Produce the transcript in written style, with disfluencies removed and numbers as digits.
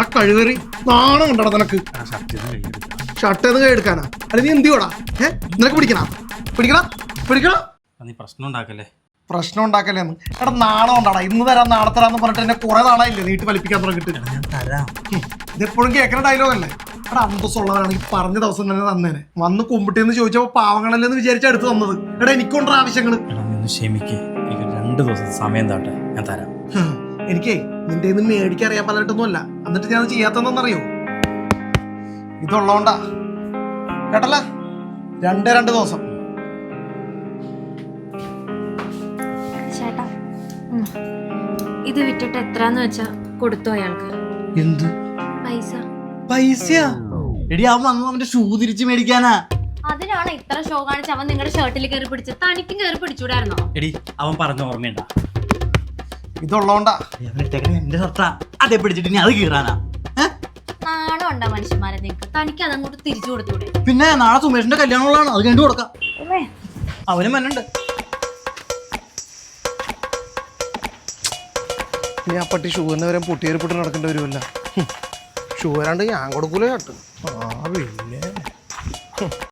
എടാ കഴിവേറി നാണം ഉണ്ടോ നിനക്ക്? ഷർട്ട് ഏത് കൈ എടുക്കാനാ? അല്ല നീ എന്തിയോടാ? നിനക്ക് പിടിക്കണ നീ പ്രശ്നം ഉണ്ടാക്കല്ലേ. പ്രശ്നം ഉണ്ടാക്കല്ലേന്ന്? എടാ നാണം ഉണ്ടാടാ. ഇന്ന് തരാം നാളെ തരാന്ന് പറഞ്ഞിട്ട് എന്നെ കുറെ നാളായില്ലേ നീട്ടി വലിപ്പിക്കാൻ തുടങ്ങിട്ട്. ഇതെപ്പോഴും കേൾക്കുന്ന ഡയലോഗ് അല്ലേ? എടാ അന്തസ്സുള്ളവരാണ് ഈ പറഞ്ഞ ദിവസം തന്നെ തന്നേനെ. വന്ന് കുമ്പിട്ടിന്ന് ചോദിച്ചപ്പോ പാവങ്ങളല്ലെന്ന് വിചാരിച്ച അടുത്ത് തന്നത്. എടാ എനിക്കുണ്ടോ ആവശ്യങ്ങള്? ക്ഷമിക്കേ, എനിക്ക് 2 ദിവസം സമയം താട്ടെ, ഞാൻ തരാം. എനിക്കേ നിന്റെ ഇന്ന് മേടിക്കാൻ അറിയാൻ പലയിട്ടൊന്നും അല്ല. എന്നിട്ട് ഞാൻ ചെയ്യാത്തതെന്നറിയോ? ഇതുള്ളോണ്ടാ കേട്ടല്ല. 2 ദിവസം. ചേട്ടാ ഇത് വിറ്റിട്ട് എത്രാന്ന് വെച്ചാ കൊടുത്തു അയാൾക്ക്. എന്ത് പൈസ? എടി അവൻ വന്നു അവന്റെ ഷൂ തിരിച്ചു മേടിക്കാനാ. അതിനാണ് ഇത്ര ഷോ കാണിച്ച് അവൻ നിങ്ങളുടെ ഷർട്ടിൽ കയറി പിടിച്ച്. തനിക്കും കയറി പിടിച്ചൂടായിരുന്നോ? എടി അവൻ പറഞ്ഞ ഓർമ്മയുണ്ടാ? ഇതുള്ളോണ്ടാ. എന്റെ ഷർട്ടാ, അതേ പിടിച്ചിട്ട് ഇനി അത് കീറാനാ? നാണം ഉണ്ടാ മനുഷ്യന്മാരെ നിങ്ങൾക്ക്. തനിക്ക് അതങ്ങോട്ട് തിരിച്ചു കൊടുത്തൂടെ? പിന്നെ നാളെ സുമേഷിന്റെ കല്യാണമുള്ളതാണ്, അത് കണ്ടു കൊടുക്കാം. അവനും മനുണ്ട്. ഇനി ആ പട്ടി ഷൂ തന്നെ വരെ പൊട്ടിയേറിപ്പെട്ട് നടക്കേണ്ടി വരുമല്ല. ഷൂ വരാണ്ട് ഞാൻ കൊടുക്കൂല കേട്ടോ. ആ പിന്നെ